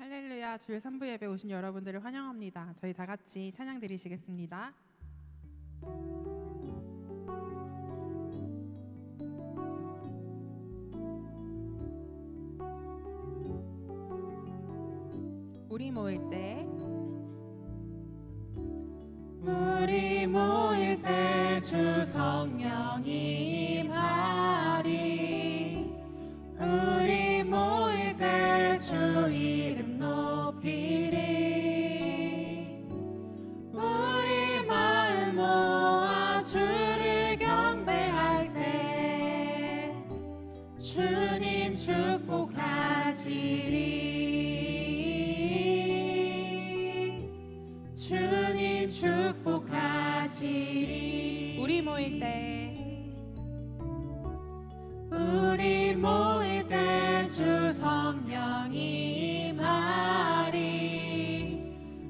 할렐루야, 주일 3부 예배 오신 여러분들을 환영합니다. 저희 다 같이 찬양 드리시겠습니다. 우리 모일 때 주 성령이 임하리. 우리 모일 때 주 이름 높이리. 우리 마음 모아 주를 경배할 때 주님 축복하시리. 주님 축복하시리. 우리 모일 때 주 성령이 임하리.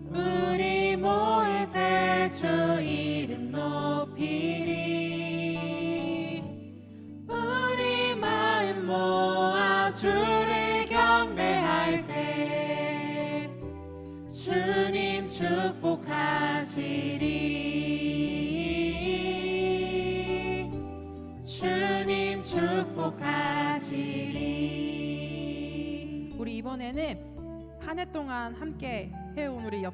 우리 모일 때 주 이름 높이리. 우리 마음 모아 주를 경배할 때 주님 축복하시리. 주님 축복하시리. 우리 이번에는 한 해 동안 함께 해온 우리 옆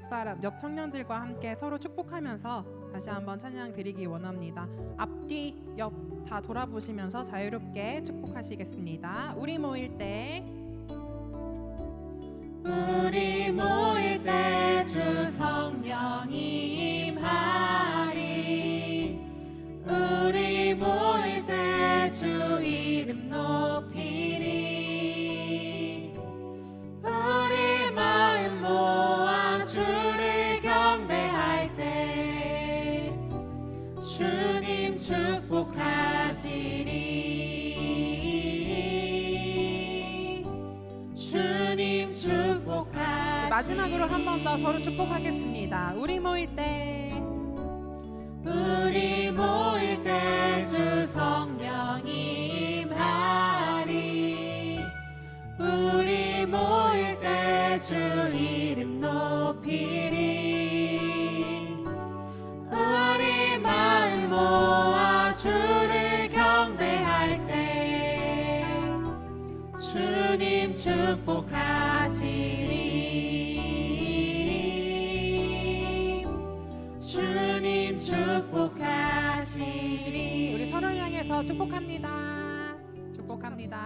청년들과 함께 서로 축복하면서 다시 한번 찬양 드리기 원합니다. 앞뒤 옆 다 돌아보시면서 자유롭게 축복하시겠습니다. 우리 모일 때 주 성령이 임하리. 우리 모일 때 주 이름 높이리. 우리 마음 모아 주를 경배할 때 주님 축복하시리. 주님 축복하시리. 마지막으로 한 번 더 서로 축복하겠습니다. 우리 모일 때 주 성령이 임하리. 우리 모일 때 주 이름 높이리. 우리 마음 모아 주를 경배할 때 주님 축복하시리. 주님 축복하시리. 우리 서로를 향해서 축복합니다. 축복합니다.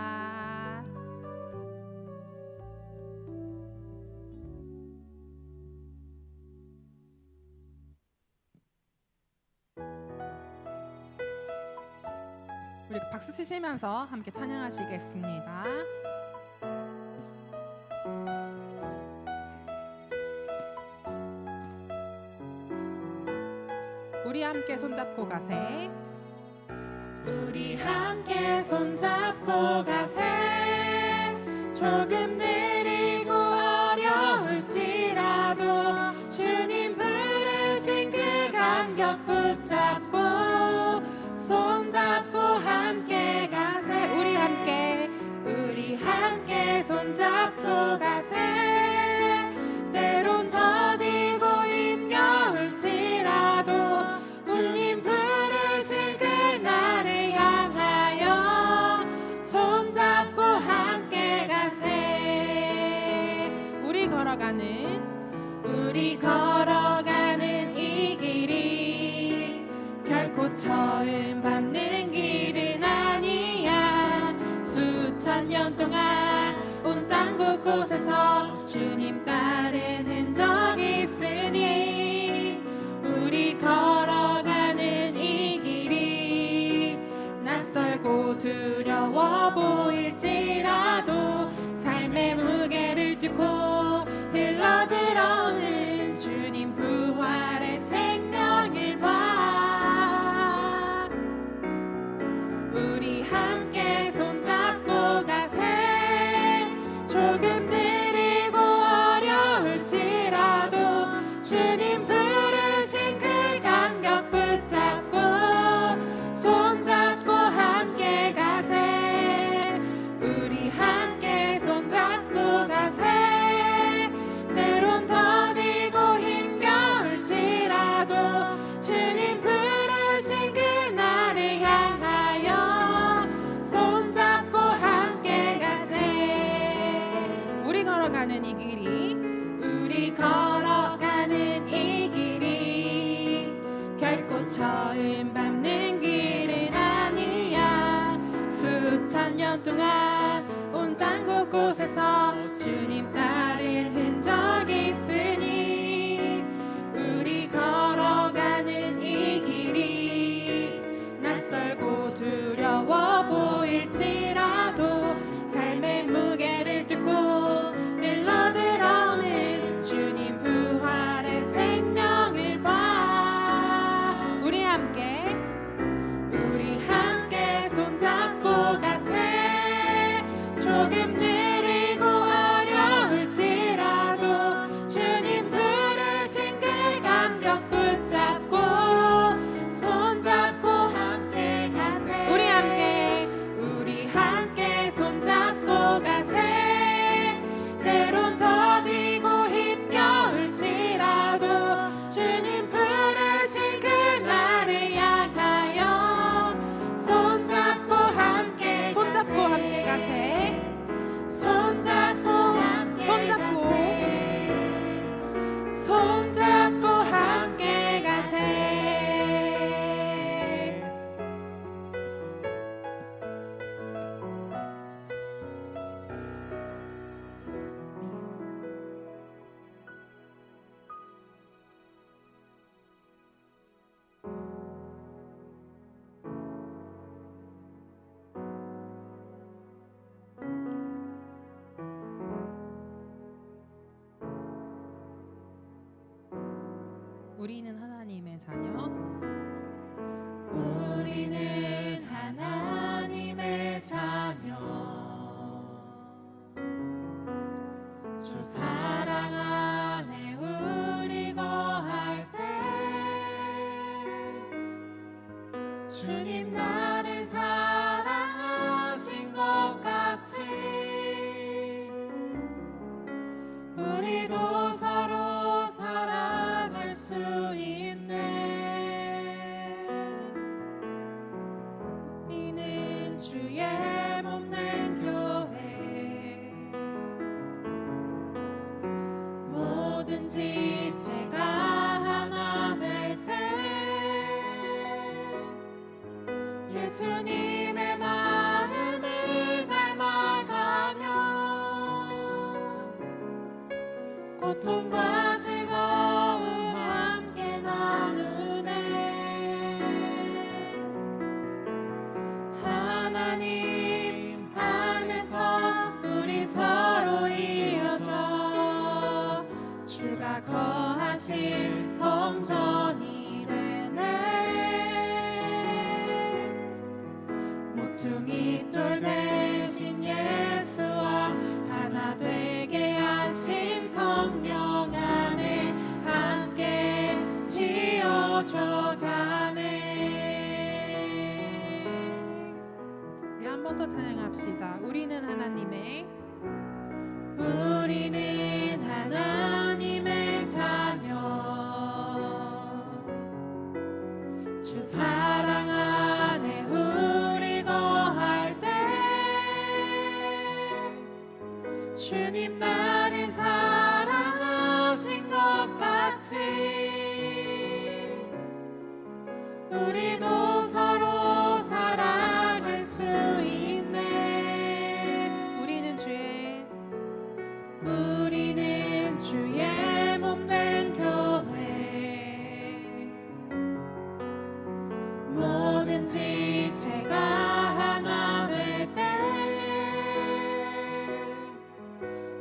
우리 박수 치시면서 함께 찬양하시겠습니다. 우리 함께 손잡고 가세. 우리 함께 손잡고 가세. 조금 느리고 어려울지라도 주님 부르신 그 간격 붙잡고 손잡고 함께 가세. 우리 함께 손잡고 가세. 때론 더디고 힘겨울지라도 주님 부르신 그날을 향하여 손잡고 함께 가세. 우리 걸어가는 이 길이 결코 처음 밟는 길은 아니야. 수천 년 동안 온 땅 곳곳에서 주님 따른 흔적이 있으니 우리 걸어가는 이 길이 낯설고 두려워 보일지라도 삶의 무게를 뚫고 흘러들어오는 주님 부활의 생명을 봐. 우리 함께 손잡고 가세. 조금 느리고 어려울지라도 주님 부르신 그 간격 붙잡고 손잡고 함께 가세. 우리 2000년 동안 온 땅 곳곳에서 주님 따른 흔적이 있으니 우리 걸어가는 이 길이 낯설고 두려워 보일지라도 삶의 무게를 뚫고 밀러들어오는 주님 부활의 생명을 봐. 우리 함께 손잡고 가세. 조금 느리고 어려울지라도 주님 부르신 그 감격 붙잡고 손잡고 함께 가세. 우리 함께 손잡고 가세. 때론 더디고 힘겨울지라도 주님 부르신 그날을 향하여 손잡고 함께 가세. 손잡고 함께 손잡고 함께 가세. 우리는 하나님의 자녀. 우리는 하나님의 자녀. 주 사랑 안에 우리 거할 때 주님 나를 사랑하신 것 같이 우리도 서로 사랑할 수 있네. 우리는 주의 몸된 교회. 뭐든지 제가 하나 될 때 예수님의 마음을 닮아가며 고통과 즐거움 함께 나누네. 하나님 안에서 우리 서로 이어져 주가 거하실 성전이 되네. 모퉁이 돌 대신 예수와 하나 되게 하신 성령 안에 함께 지어져 가네. 우리 한 번 더 찬양합시다. 우리는 하나님의 자녀. 주 사랑 안에 우리 거할 때 주님 나를 사랑하신 것 같이 우리도 서로 사랑할 수 있네. 우리는 주의 몸된 교회. 뭐든지 제가 하나 될 때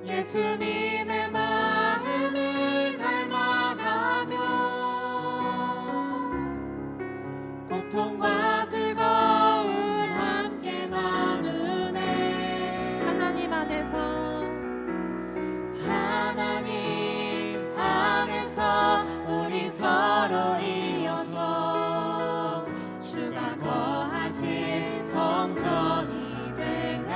예수님의 마음을 닮아가며 고통과 즐거움 함께 나누네. 하나님 안에서 우리 서로 이어져 주가 거하실 성전이 되네.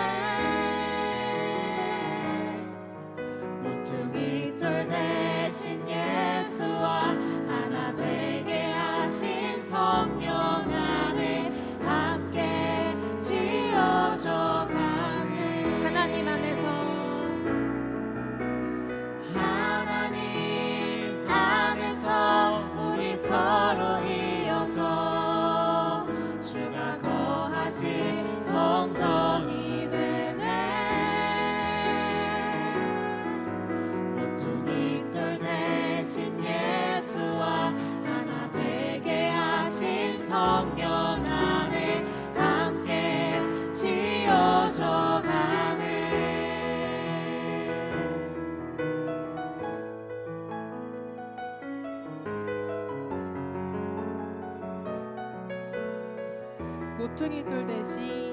모퉁이 돌 대신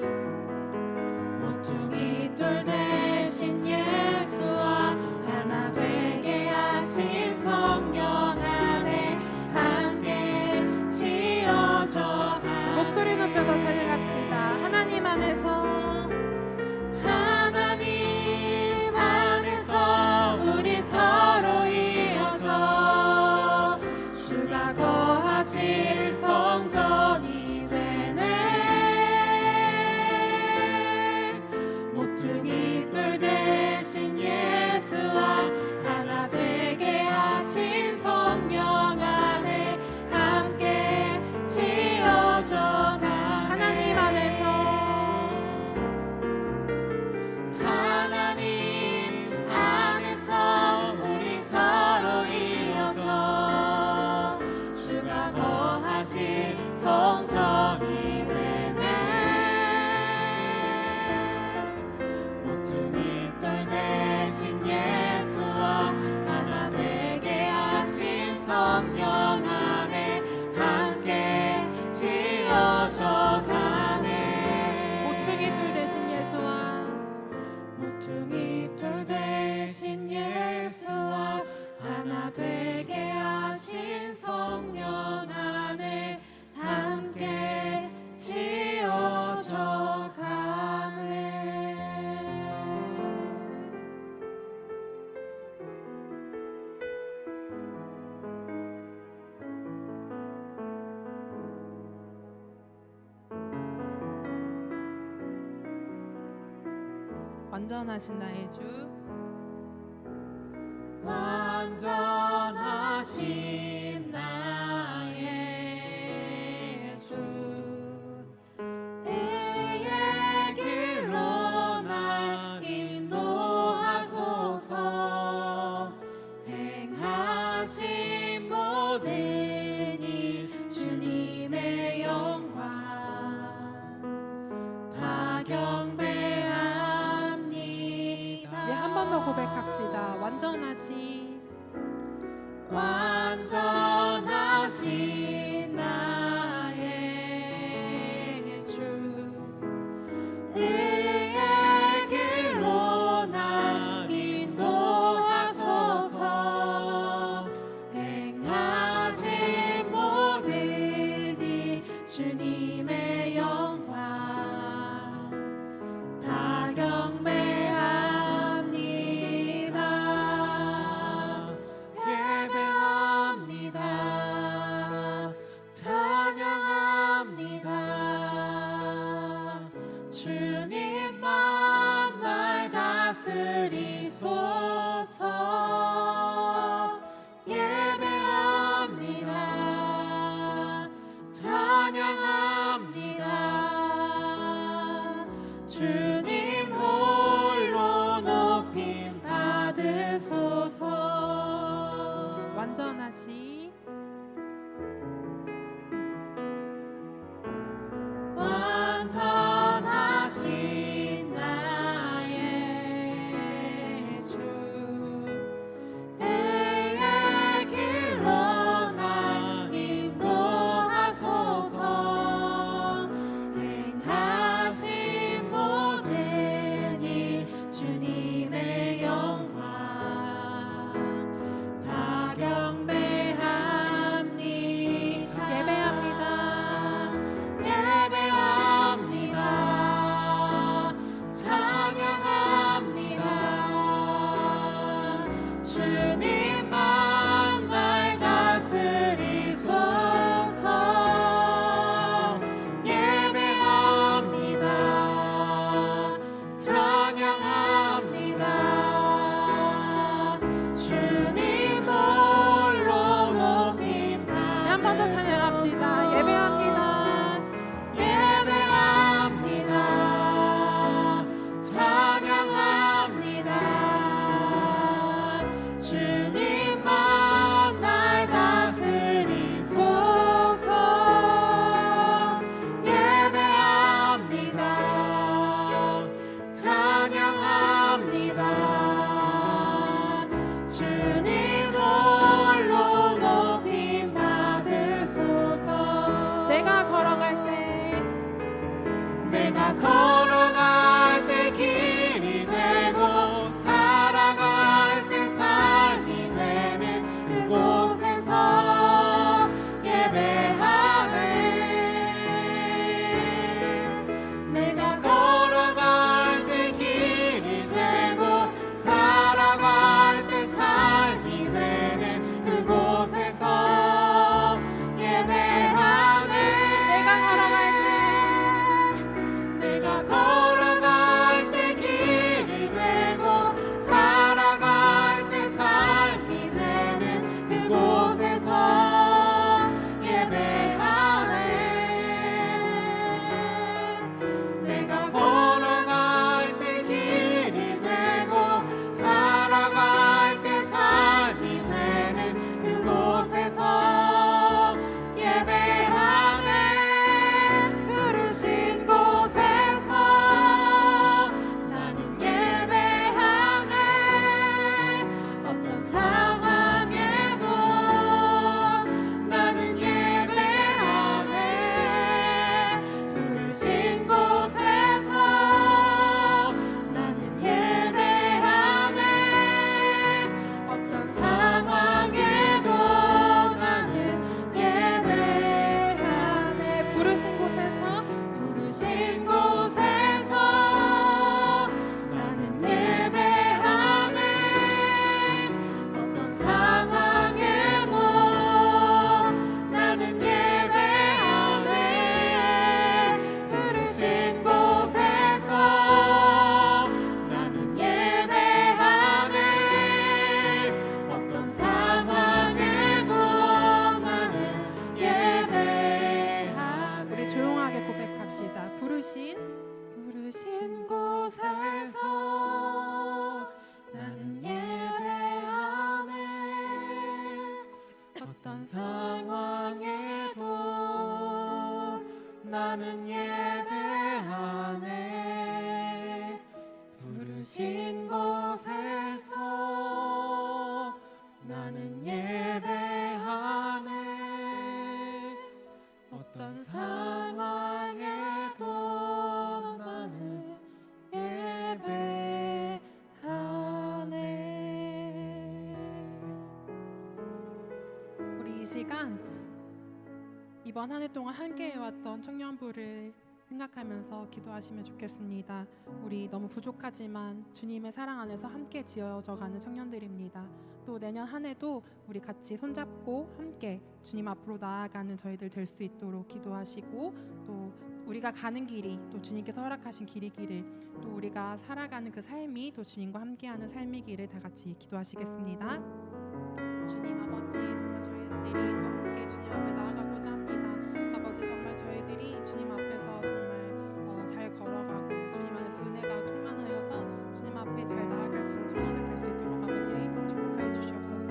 모퉁이 돌 대신 예수와 하나 되게 하신 성령 안에 함께 지어져 가 목소리 높여서 찬양합시다. 하나님 안에서 하나님 안에서 우리 서로 이어져 주가 거하실 성전이 되네. 모퉁이 돌 대신 예수와 하나 되게 하신 성령 안에 함께 지어져 가네. 하나님 안에서 하나님 안에서 우리 서로 이어져 주가 거하실 성전이 되네. 모퉁이 돌 대신 예수와 하나 되게 하신 성령 안에 함께 지어져 가네. 모퉁이 돌 대신 예수와 모퉁이 돌 대신 예수와 하나 되게 하신 성령 안에 함께 지어져 가네. 완전하신 나의 주 완전하신 나의 주 의의 길로 날 인도하소서. 행하신 모든 일 주님의 영광 다 경배합니다. 네, 한 번 더 고백합시다. 완전하신 나의 주 의의 길로 날 인도하소서. 행하신 모든 일 주님의 영광 다 경배합니다. 예배합니다. 찬양합니다. 주님만 날 다스리소서. 예배합니다. 찬양합니다. 주님 홀로 높임 받으소서. 완전하신 완전하신 나의 주 내가 걸어갈 때 길이 되고 살아갈 때 삶이 되는 그곳에서 예배하네. 내가 걸어갈 때 길이 되고 살아갈 때 삶이 되는 그곳에서 예배하네. 내가 걸어갈 때 길이 되고 살아갈 때 삶이 되는 그곳에서 예배하네. 내가 걸어갈 때 길이 되고 살아갈 때 삶이 되는 그곳에서 예배하네. 부르신 곳에서 나는 예배하네. 어떤 상황에도 나는 예배하네. 부르신 곳에서 나는 예배하네. 어떤 상황에도 나는 예배하네. 부르신 곳에서 나는 예배하네. 어떤 상황에도 나는 예배하네. 부르신 곳에서 나는 예배하네. 어떤 상황에도 나는 예배하네. 우리 조용하게 고백합시다. 부르신 곳에서 나는 예배하네. 어떤 상황에도 나는 예배하네. 부르신 곳에서 나는 예배하네. 어떤 상황에도 나는 예배하네. 우리 이 시간 이번 한 해 동안 함께 해왔던 청년부를 생각하면서 기도하시면 좋겠습니다. 우리 너무 부족하지만 주님의 사랑 안에서 함께 지어져가는 청년들입니다. 또 내년 한 해도 우리 같이 손잡고 함께 주님 앞으로 나아가는 저희들 될 수 있도록 기도하시고, 또 우리가 가는 길이 또 주님께서 허락하신 길이기를, 또 우리가 살아가는 그 삶이 또 주님과 함께하는 삶이기를 다 같이 기도하시겠습니다. 주님 아버지, 정말 저희들이 또 함께 주님 앞에 나아가고자 합니다. 아버지, 정말 저희들이 주님 앞에서 정말 잘 걸어가고 주님 안에서 은혜가 충만하여서 주님 앞에 잘 나아갈 수 있는 전원들 될 수 있도록 아버지 축복하여 주시옵소서.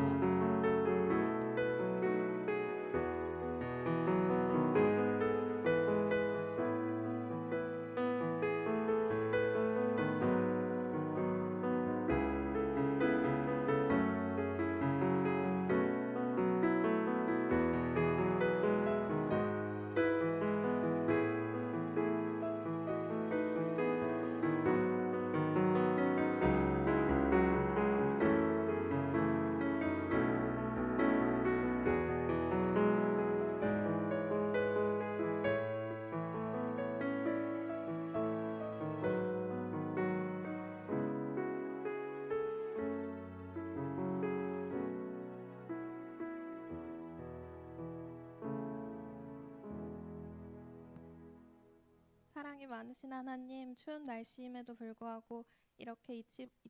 사랑이 많으신 하나님, 추운 날씨임에도 불구하고 이렇게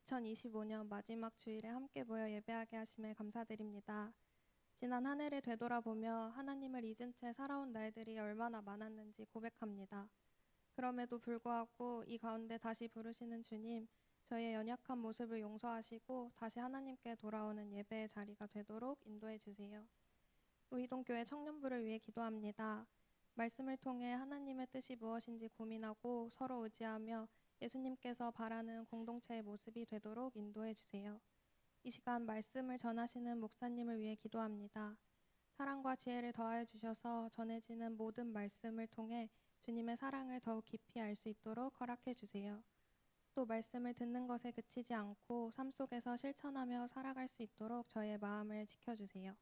2025년 마지막 주일에 함께 모여 예배하게 하심에 감사드립니다. 지난 한 해를 되돌아보며 하나님을 잊은 채 살아온 날들이 얼마나 많았는지 고백합니다. 그럼에도 불구하고 이 가운데 다시 부르시는 주님, 저희의 연약한 모습을 용서하시고 다시 하나님께 돌아오는 예배의 자리가 되도록 인도해 주세요. 우이동교회 청년부를 위해 기도합니다. 말씀을 통해 하나님의 뜻이 무엇인지 고민하고 서로 의지하며 예수님께서 바라는 공동체의 모습이 되도록 인도해 주세요. 이 시간 말씀을 전하시는 목사님을 위해 기도합니다. 사랑과 지혜를 더하여 주셔서 전해지는 모든 말씀을 통해 주님의 사랑을 더욱 깊이 알 수 있도록 허락해 주세요. 또 말씀을 듣는 것에 그치지 않고 삶 속에서 실천하며 살아갈 수 있도록 저의 마음을 지켜주세요.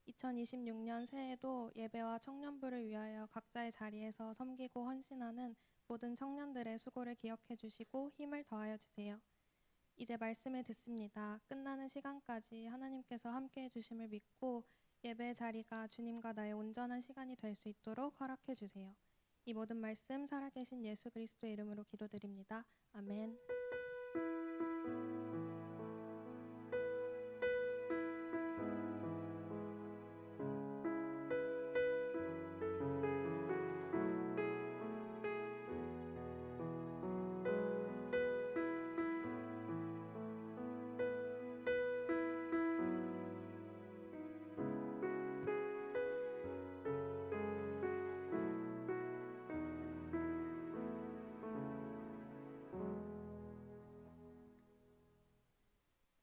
2026년 새해에도 예배와 청년부를 위하여 각자의 자리에서 섬기고 헌신하는 모든 청년들의 수고를 기억해 주시고 힘을 더하여 주세요. 이제 말씀을 듣습니다. 끝나는 시간까지 하나님께서 함께해 주심을 믿고 예배의 자리가 주님과 나의 온전한 시간이 될 수 있도록 허락해 주세요. 이 모든 말씀 살아계신 예수 그리스도의 이름으로 기도드립니다. 아멘.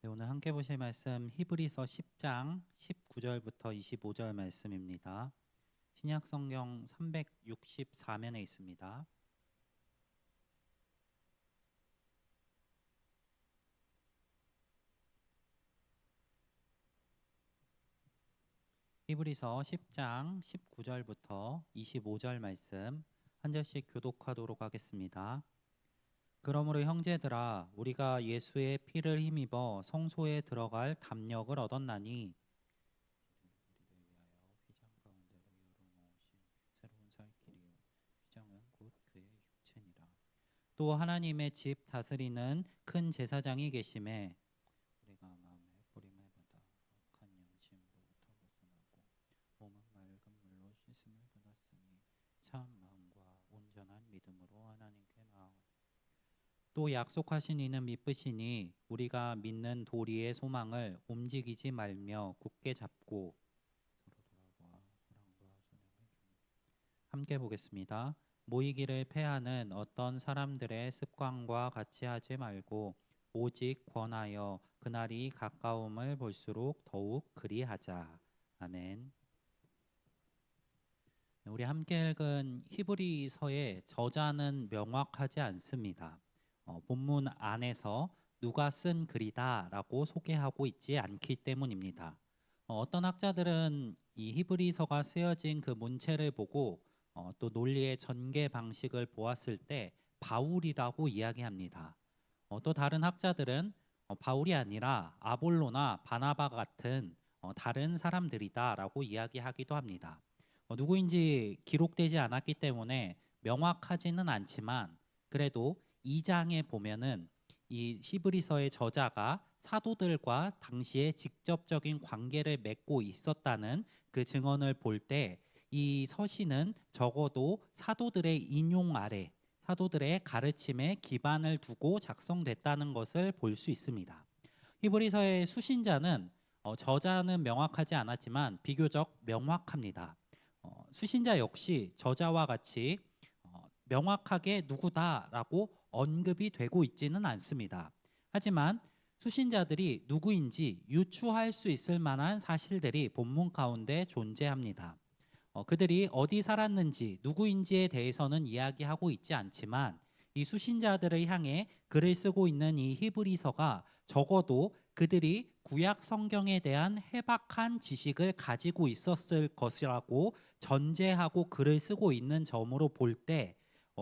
네, 오늘 함께 보실 말씀 히브리서 10장 19절부터 25절 말씀입니다. 신약 성경 364면에 있습니다. 히브리서 10장 19절부터 25절 말씀 한 절씩 교독하도록 하겠습니다. 그러므로 형제들아 우리가 예수의 피를 힘입어 성소에 들어갈 담력을 얻었나니 또 하나님의 집 다스리는 큰 제사장이 계심에 우리가 마음에 뿌림을 받아 악한 양심으로부터 벗어나고 몸은 맑은 물로 씻음을 받았으니 참 마음과 온전한 믿음으로 하나님께 나아가서 또 약속하신 이는 믿으시니 우리가 믿는 도리의 소망을 움직이지 말며 굳게 잡고 서로 돌아보아 사랑과 선행을 함께 보겠습니다. 모이기를 패하는 어떤 사람들의 습관과 같이 하지 말고 오직 권하여 그날이 가까움을 볼수록 더욱 그리하자. 아멘. 우리 함께 읽은 히브리서의 저자는 명확하지 않습니다. 본문 안에서 누가 쓴 글이다라고 소개하고 있지 않기 때문입니다. 어떤 학자들은 이 히브리서가 쓰여진 그 문체를 보고 또 논리의 전개 방식을 보았을 때 바울이라고 이야기합니다. 또 다른 학자들은 바울이 아니라 아볼로나 바나바 같은 다른 사람들이다라고 이야기하기도 합니다. 누구인지 기록되지 않았기 때문에 명확하지는 않지만 그래도 2장에 보면은 이 히브리서의 저자가 사도들과 당시에 직접적인 관계를 맺고 있었다는 그 증언을 볼 때 이 서신은 적어도 사도들의 인용 아래 사도들의 가르침에 기반을 두고 작성됐다는 것을 볼 수 있습니다. 히브리서의 수신자는 저자는 명확하지 않았지만 비교적 명확합니다. 수신자 역시 저자와 같이 명확하게 누구다라고 언급이 되고 있지는 않습니다. 하지만 수신자들이 누구인지 유추할 수 있을 만한 사실들이 본문 가운데 존재합니다. 그들이 어디 살았는지 누구인지에 대해서는 이야기하고 있지 않지만 이 수신자들을 향해 글을 쓰고 있는 이 히브리서가 적어도 그들이 구약 성경에 대한 해박한 지식을 가지고 있었을 것이라고 전제하고 글을 쓰고 있는 점으로 볼 때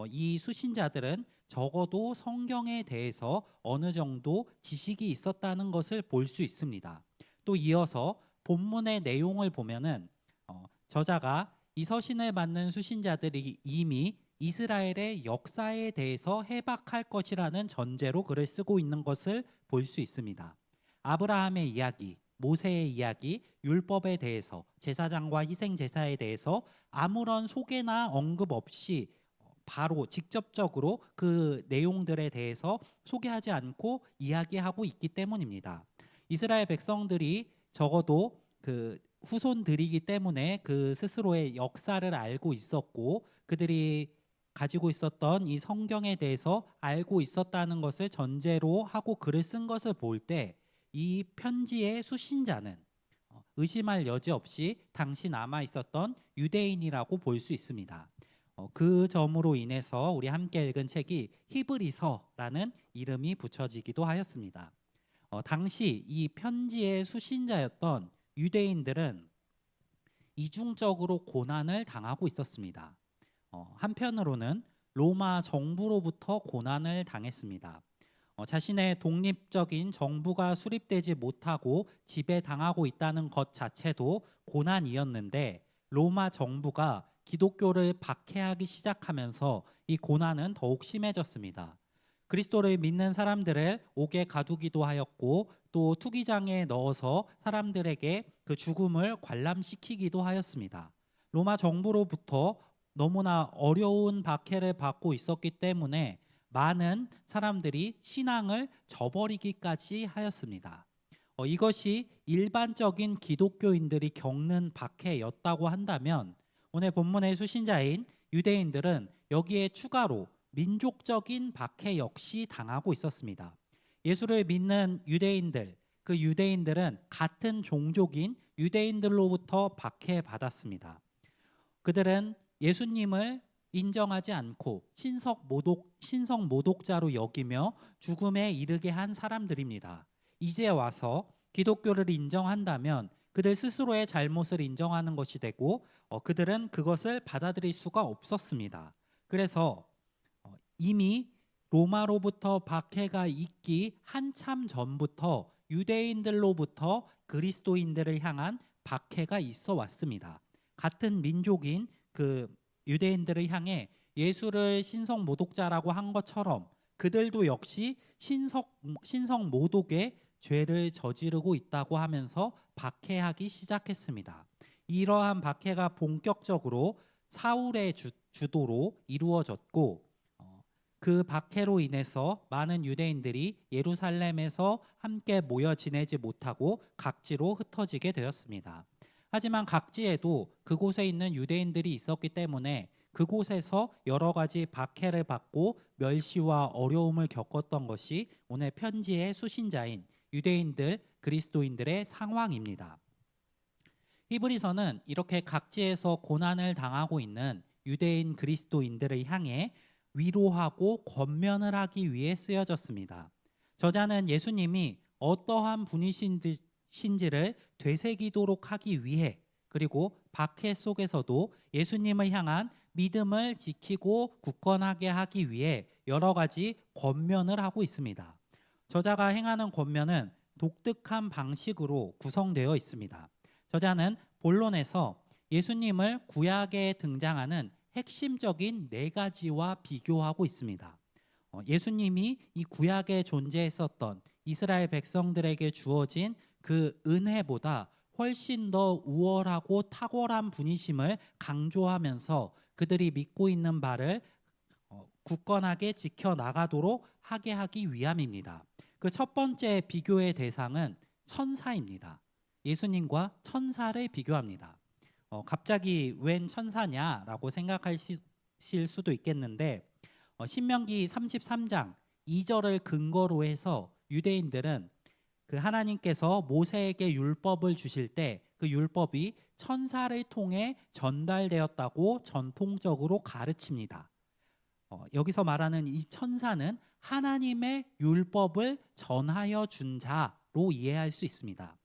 이 수신자들은 적어도 성경에 대해서 어느 정도 지식이 있었다는 것을 볼 수 있습니다. 또 이어서 본문의 내용을 보면은 저자가 이 서신을 받는 수신자들이 이미 이스라엘의 역사에 대해서 해박할 것이라는 전제로 글을 쓰고 있는 것을 볼 수 있습니다. 아브라함의 이야기, 모세의 이야기, 율법에 대해서, 제사장과 희생 제사에 대해서 아무런 소개나 언급 없이 바로 직접적으로 그 내용들에 대해서 소개하지 않고 이야기하고 있기 때문입니다. 이스라엘 백성들이 적어도 그 후손들이기 때문에 그 스스로의 역사를 알고 있었고 그들이 가지고 있었던 이 성경에 대해서 알고 있었다는 것을 전제로 하고 글을 쓴 것을 볼 때 이 편지의 수신자는 의심할 여지 없이 당시 남아 있었던 유대인이라고 볼 수 있습니다. 그 점으로 인해서 우리 함께 읽은 책이 히브리서라는 이름이 붙여지기도 하였습니다. 당시 이 편지의 수신자였던 유대인들은 이중적으로 고난을 당하고 있었습니다. 한편으로는 로마 정부로부터 고난을 당했습니다. 자신의 독립적인 정부가 수립되지 못하고 지배당하고 있다는 것 자체도 고난이었는데 로마 정부가 기독교를 박해하기 시작하면서 이 고난은 더욱 심해졌습니다. 그리스도를 믿는 사람들을 옥에 가두기도 하였고 또 투기장에 넣어서 사람들에게 그 죽음을 관람시키기도 하였습니다. 로마 정부로부터 너무나 어려운 박해를 받고 있었기 때문에 많은 사람들이 신앙을 저버리기까지 하였습니다. 이것이 일반적인 기독교인들이 겪는 박해였다고 한다면 오늘 본문의 수신자인 유대인들은 여기에 추가로 민족적인 박해 역시 당하고 있었습니다. 예수를 믿는 유대인들, 그 유대인들은 같은 종족인 유대인들로부터 박해받았습니다. 그들은 예수님을 인정하지 않고 신성 모독자로 여기며 죽음에 이르게 한 사람들입니다. 이제 와서 기독교를 인정한다면 그들 스스로의 잘못을 인정하는 것이 되고 그들은 그것을 받아들일 수가 없었습니다. 그래서 이미 로마로부터 박해가 있기 한참 전부터 유대인들로부터 그리스도인들을 향한 박해가 있어 왔습니다. 같은 민족인 그 유대인들을 향해 예수를 신성 모독자라고 한 것처럼 그들도 역시 신성 모독의 죄를 저지르고 있다고 하면서 박해하기 시작했습니다. 이러한 박해가 본격적으로 사울의 주도로 이루어졌고 그 박해로 인해서 많은 유대인들이 예루살렘에서 함께 모여 지내지 못하고 각지로 흩어지게 되었습니다. 하지만 각지에도 그곳에 있는 유대인들이 있었기 때문에 그곳에서 여러 가지 박해를 받고 멸시와 어려움을 겪었던 것이 오늘 편지의 수신자인 유대인들, 그리스도인들의 상황입니다. 히브리서는 이렇게 각지에서 고난을 당하고 있는 유대인 그리스도인들을 향해 위로하고 권면을 하기 위해 쓰여졌습니다. 저자는 예수님이 어떠한 분이신지를 되새기도록 하기 위해 그리고 박해 속에서도 예수님을 향한 믿음을 지키고 굳건하게 하기 위해 여러 가지 권면을 하고 있습니다. 저자가 행하는 권면은 독특한 방식으로 구성되어 있습니다. 저자는 본론에서 예수님을 구약에 등장하는 핵심적인 4가지와 비교하고 있습니다. 예수님이 이 구약에 존재했었던 이스라엘 백성들에게 주어진 그 은혜보다 훨씬 더 우월하고 탁월한 분이심을 강조하면서 그들이 믿고 있는 바를 굳건하게 지켜나가도록 하게 하기 위함입니다. 그 첫 번째 비교의 대상은 천사입니다. 예수님과 천사를 비교합니다. 갑자기 웬 천사냐라고 생각하실 수도 있겠는데 신명기 33장 2절을 근거로 해서 유대인들은 그 하나님께서 모세에게 율법을 주실 때 그 율법이 천사를 통해 전달되었다고 전통적으로 가르칩니다. 여기서 말하는 이 천사는 하나님의 율법을 전하여 준 자로 이해할 수 있습니다.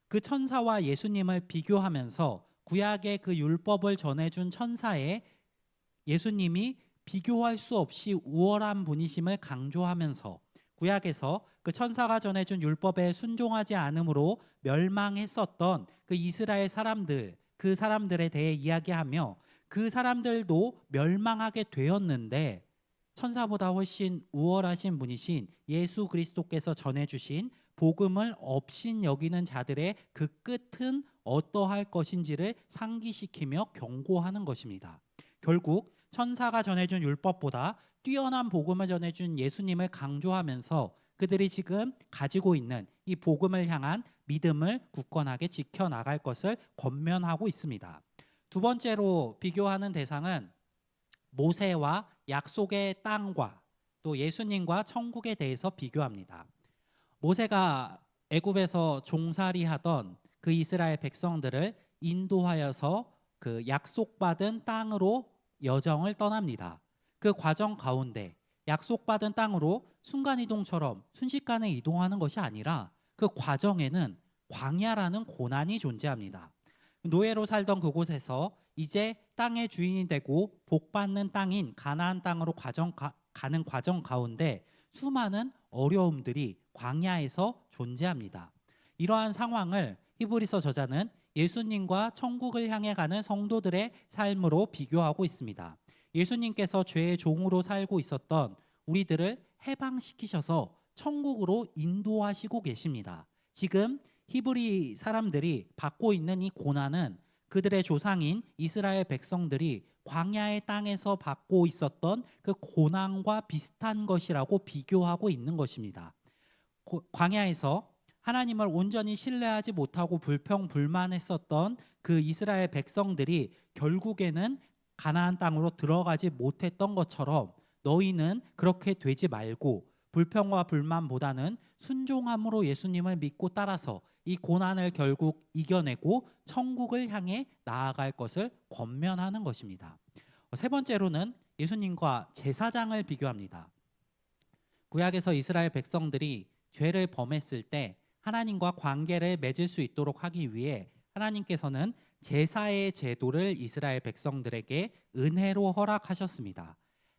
그 천사와 예수님을 비교하면서 구약의 그 율법을 전해준 천사에 예수님이 비교할 수 없이 우월한 분이심을 강조하면서 구약에서 그 천사가 전해준 율법에 순종하지 않음으로 멸망했었던 그 이스라엘 사람들, 그 사람들에 대해 이야기하며 그 사람들도 멸망하게 되었는데 천사보다 훨씬 우월하신 분이신 예수 그리스도께서 전해주신 복음을 업신 여기는 자들의 그 끝은 어떠할 것인지를 상기시키며 경고하는 것입니다. 결국 천사가 전해준 율법보다 뛰어난 복음을 전해준 예수님을 강조하면서 그들이 지금 가지고 있는 이 복음을 향한 믿음을 굳건하게 지켜나갈 것을 권면하고 있습니다. 두 번째로 비교하는 대상은 모세와 약속의 땅과 또 예수님과 천국에 대해서 비교합니다. 모세가 애굽에서 종살이하던 그 이스라엘 백성들을 인도하여서 그 약속받은 땅으로 여정을 떠납니다. 그 과정 가운데 약속받은 땅으로 순간이동처럼 순식간에 이동하는 것이 아니라 그 과정에는 광야라는 고난이 존재합니다. 노예로 살던 그곳에서 이제 땅의 주인이 되고 복받는 땅인 가나안 땅으로 가는 과정 가운데 수많은 어려움들이 광야에서 존재합니다. 이러한 상황을 히브리서 저자는 예수님과 천국을 향해 가는 성도들의 삶으로 비교하고 있습니다. 예수님께서 죄의 종으로 살고 있었던 우리들을 해방시키셔서 천국으로 인도하시고 계십니다. 지금 히브리 사람들이 받고 있는 이 고난은 그들의 조상인 이스라엘 백성들이 광야의 땅에서 받고 있었던 그 고난과 비슷한 것이라고 비교하고 있는 것입니다. 광야에서 하나님을 온전히 신뢰하지 못하고 불평불만했었던 그 이스라엘 백성들이 결국에는 가나안 땅으로 들어가지 못했던 것처럼 너희는 그렇게 되지 말고 불평과 불만보다는 순종함으로 예수님을 믿고 따라서 이 고난을 결국 이겨내고 천국을 향해 나아갈 것을 권면하는 것입니다. 세 번째로는 예수님과 제사장을 비교합니다. 구약에서 이스라엘 백성들이 죄를 범했을 때 하나님과 관계를 맺을 수 있도록 하기 위해 하나님께서는 제사의 제도를 이스라엘 백성들에게 은혜로 허락하셨습니다.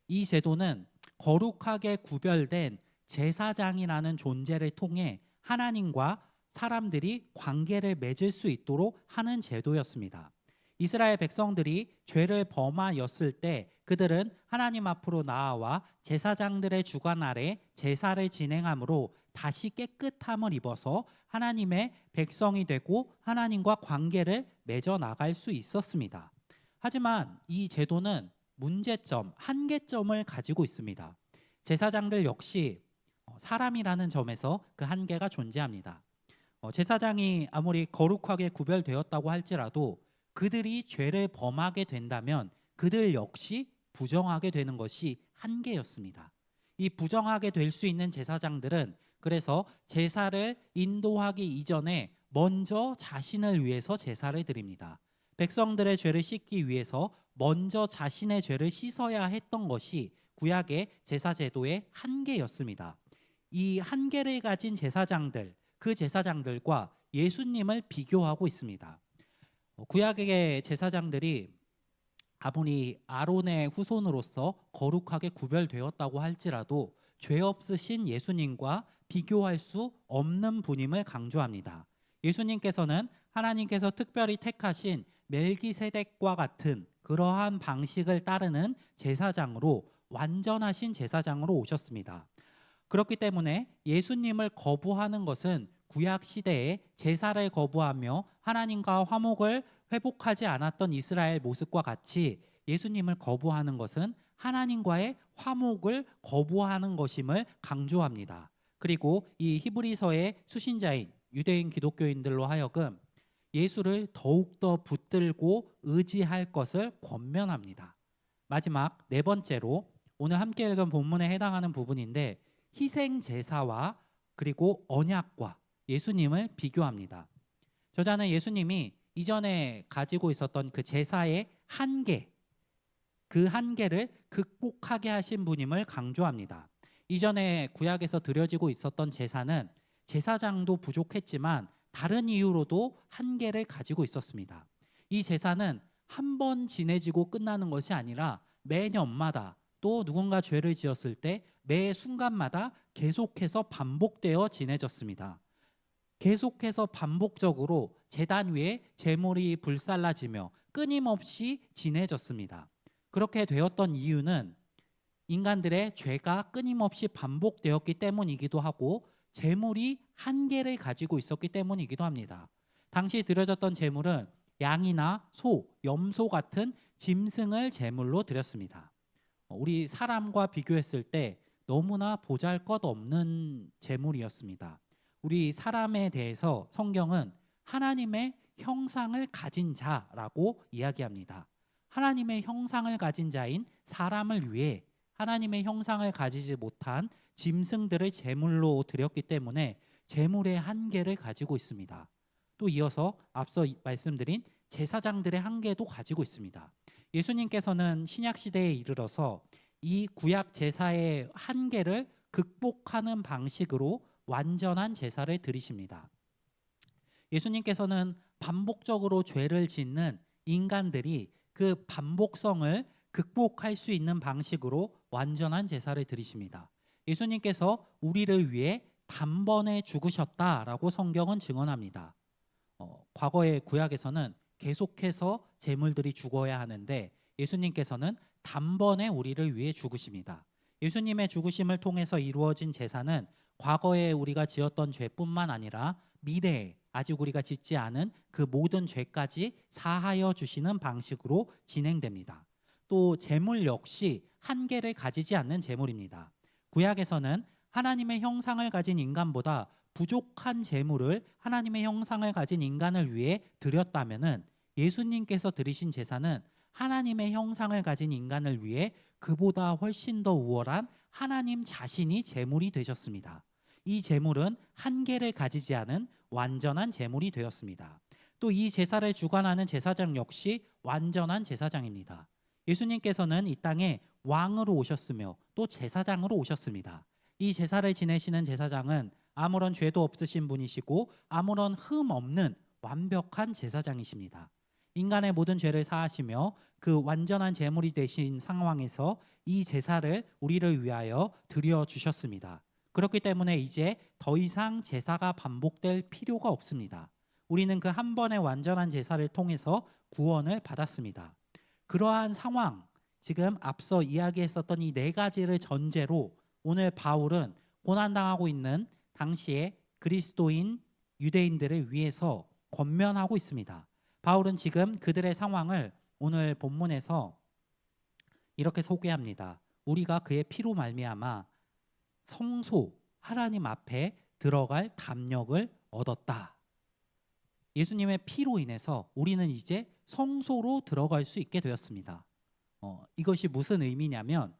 이 제도는 거룩하게 구별된 제사장이라는 존재를 통해 하나님과 사람들이 관계를 맺을 수 있도록 하는 제도였습니다. 이스라엘 백성들이 죄를 범하였을 때 그들은 하나님 앞으로 나아와 제사장들의 주관 아래 제사를 진행함으로 다시 깨끗함을 입어서 하나님의 백성이 되고 하나님과 관계를 맺어 나갈 수 있었습니다. 하지만 이 제도는 문제점, 한계점을 가지고 있습니다. 제사장들 역시 사람이라는 점에서 그 한계가 존재합니다. 제사장이 아무리 거룩하게 구별되었다고 할지라도 그들이 죄를 범하게 된다면 그들 역시 부정하게 되는 것이 한계였습니다. 이 부정하게 될 수 있는 제사장들은 그래서 제사를 인도하기 이전에 먼저 자신을 위해서 제사를 드립니다. 백성들의 죄를 씻기 위해서 먼저 자신의 죄를 씻어야 했던 것이 구약의 제사 제도의 한계였습니다. 이 한계를 가진 제사장들, 그 제사장들과 예수님을 비교하고 있습니다. 구약의 제사장들이 아무리 아론의 후손으로서 거룩하게 구별되었다고 할지라도 죄 없으신 예수님과 비교할 수 없는 분임을 강조합니다. 예수님께서는 하나님께서 특별히 택하신 멜기세덱과 같은 그러한 방식을 따르는 제사장으로 완전하신 제사장으로 오셨습니다. 그렇기 때문에 예수님을 거부하는 것은 구약 시대에 제사를 거부하며 하나님과 화목을 회복하지 않았던 이스라엘 모습과 같이 예수님을 거부하는 것은 하나님과의 화목을 거부하는 것임을 강조합니다. 그리고 이 히브리서의 수신자인 유대인 기독교인들로 하여금 예수를 더욱더 붙들고 의지할 것을 권면합니다. 마지막 네 번째로 오늘 함께 읽은 본문에 해당하는 부분인데 희생 제사와 그리고 언약과 예수님을 비교합니다. 저자는 예수님이 이전에 가지고 있었던 그 제사의 한계, 그 한계를 극복하게 하신 분임을 강조합니다. 이전에 구약에서 드려지고 있었던 제사는 제사장도 부족했지만 다른 이유로도 한계를 가지고 있었습니다. 이 제사는 한 번 지내지고 끝나는 것이 아니라 매년마다 또 누군가 죄를 지었을 때 매 순간마다 계속해서 반복되어 지내졌습니다. 계속해서 반복적으로 제단 위에 제물이 불살라지며 끊임없이 지내졌습니다. 그렇게 되었던 이유는 인간들의 죄가 끊임없이 반복되었기 때문이기도 하고 제물이 한계를 가지고 있었기 때문이기도 합니다. 당시 드려졌던 제물은 양이나 소, 염소 같은 짐승을 제물로 드렸습니다. 우리 사람과 비교했을 때 너무나 보잘것없는 제물이었습니다. 우리 사람에 대해서 성경은 하나님의 형상을 가진 자라고 이야기합니다. 하나님의 형상을 가진 자인 사람을 위해 하나님의 형상을 가지지 못한 짐승들을 제물로 드렸기 때문에 제물의 한계를 가지고 있습니다. 또 이어서 앞서 말씀드린 제사장들의 한계도 가지고 있습니다. 예수님께서는 신약 시대에 이르러서 이 구약 제사의 한계를 극복하는 방식으로 완전한 제사를 드리십니다. 예수님께서는 반복적으로 죄를 짓는 인간들이 그 반복성을 극복할 수 있는 방식으로 완전한 제사를 드리십니다. 예수님께서 우리를 위해 단번에 죽으셨다라고 성경은 증언합니다. 과거의 구약에서는 계속해서 제물들이 죽어야 하는데 예수님께서는 단번에 우리를 위해 죽으십니다. 예수님의 죽으심을 통해서 이루어진 제사는 과거에 우리가 지었던 죄뿐만 아니라 미래에 아직 우리가 짓지 않은 그 모든 죄까지 사하여 주시는 방식으로 진행됩니다. 또 제물 역시 한계를 가지지 않는 제물입니다. 구약에서는 하나님의 형상을 가진 인간보다 부족한 제물을 하나님의 형상을 가진 인간을 위해 드렸다면은 예수님께서 드리신 제사는 하나님의 형상을 가진 인간을 위해 그보다 훨씬 더 우월한 하나님 자신이 제물이 되셨습니다. 이 제물은 한계를 가지지 않은 완전한 제물이 되었습니다. 또 이 제사를 주관하는 제사장 역시 완전한 제사장입니다. 예수님께서는 이 땅에 왕으로 오셨으며 또 제사장으로 오셨습니다. 이 제사를 지내시는 제사장은 아무런 죄도 없으신 분이시고 아무런 흠 없는 완벽한 제사장이십니다. 인간의 모든 죄를 사하시며 그 완전한 제물이 되신 상황에서 이 제사를 우리를 위하여 드려 주셨습니다. 그렇기 때문에 이제 더 이상 제사가 반복될 필요가 없습니다. 우리는 그 한 번의 완전한 제사를 통해서 구원을 받았습니다. 그러한 상황, 지금 앞서 이야기했었던 이 네 가지를 전제로 오늘 바울은 고난당하고 있는 당시의 그리스도인 유대인들을 위해서 권면하고 있습니다. 바울은 지금 그들의 상황을 오늘 본문에서 이렇게 소개합니다. 우리가 그의 피로 말미암아 성소 하나님 앞에 들어갈 담력을 얻었다. 예수님의 피로 인해서 우리는 이제 성소로 들어갈 수 있게 되었습니다. 이것이 무슨 의미냐면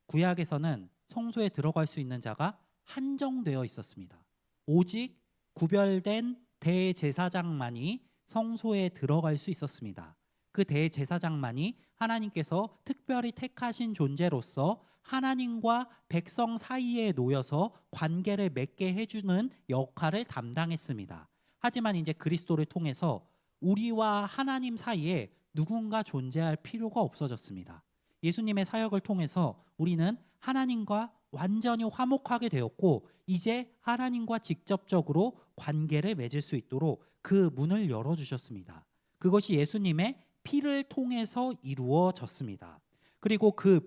구약에서는 성소에 들어갈 수 있는 자가 한정되어 있었습니다. 오직 구별된 대제사장만이 성소에 들어갈 수 있었습니다. 그 대제사장만이 하나님께서 특별히 택하신 존재로서 하나님과 백성 사이에 놓여서 관계를 맺게 해주는 역할을 담당했습니다. 하지만 이제 그리스도를 통해서 우리와 하나님 사이에 누군가 존재할 필요가 없어졌습니다. 예수님의 사역을 통해서 우리는 하나님과 완전히 화목하게 되었고 이제 하나님과 직접적으로 관계를 맺을 수 있도록 그 문을 열어주셨습니다. 그것이 예수님의 피를 통해서 이루어졌습니다. 그리고 그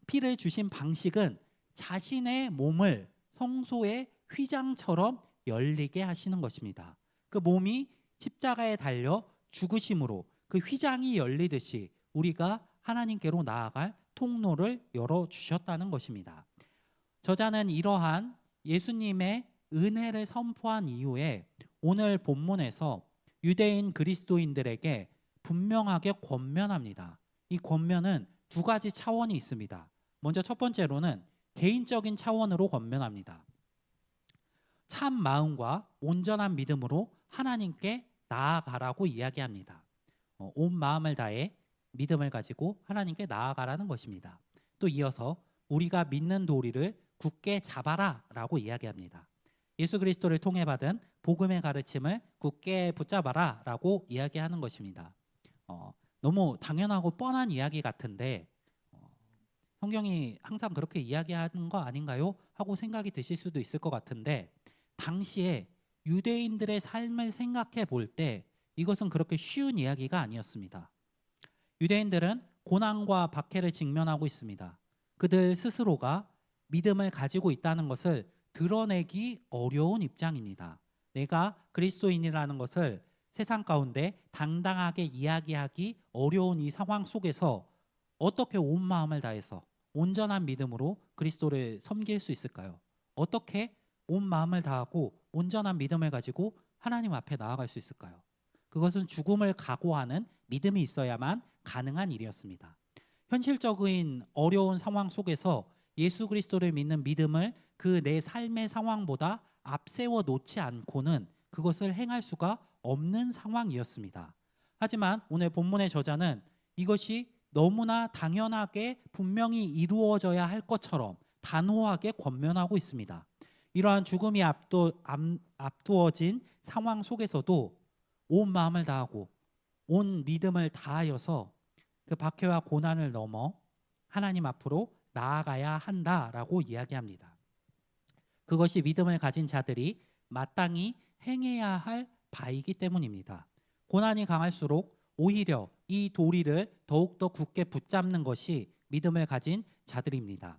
피를 주신 방식은 자신의 몸을 성소의 휘장처럼 열리게 하시는 것입니다. 그 몸이 십자가에 달려 죽으심으로 그 휘장이 열리듯이 우리가 하나님께로 나아갈 통로를 열어주셨다는 것입니다. 저자는 이러한 예수님의 은혜를 선포한 이후에 오늘 본문에서 유대인 그리스도인들에게 분명하게 권면합니다. 이 권면은 두 가지 차원이 있습니다. 먼저 첫 번째로는 개인적인 차원으로 권면합니다. 참 마음과 온전한 믿음으로 하나님께 나아가라고 이야기합니다. 온 마음을 다해 믿음을 가지고 하나님께 나아가라는 것입니다. 또 이어서 우리가 믿는 도리를 굳게 잡아라 라고 이야기합니다. 예수 그리스도를 통해 받은 복음의 가르침을 굳게 붙잡아라 라고 이야기하는 것입니다. 너무 당연하고 뻔한 이야기 같은데 성경이 항상 그렇게 이야기하는 거 아닌가요? 하고 생각이 드실 수도 있을 것 같은데 당시에 유대인들의 삶을 생각해 볼 때 이것은 그렇게 쉬운 이야기가 아니었습니다. 유대인들은 고난과 박해를 직면하고 있습니다. 그들 스스로가 믿음을 가지고 있다는 것을 드러내기 어려운 입장입니다. 내가 그리스도인이라는 것을 세상 가운데 당당하게 이야기하기 어려운 이 상황 속에서 어떻게 온 마음을 다해서 온전한 믿음으로 그리스도를 섬길 수 있을까요? 어떻게 온 마음을 다하고 온전한 믿음을 가지고 하나님 앞에 나아갈 수 있을까요? 그것은 죽음을 각오하는 믿음이 있어야만 가능한 일이었습니다. 현실적인 어려운 상황 속에서 예수 그리스도를 믿는 믿음을 그 내 삶의 상황보다 앞세워 놓지 않고는 그것을 행할 수가 없는 상황이었습니다. 하지만 오늘 본문의 저자는 이것이 너무나 당연하게 분명히 이루어져야 할 것처럼 단호하게 권면하고 있습니다. 이러한 죽음이 앞두어진 상황 속에서도 온 마음을 다하고 온 믿음을 다하여서 그 박해와 고난을 넘어 하나님 앞으로 나아가야 한다라고 이야기합니다. 그것이 믿음을 가진 자들이 마땅히 행해야 할 바이기 때문입니다. 고난이 강할수록 오히려 이 도리를 더욱더 굳게 붙잡는 것이 믿음을 가진 자들입니다.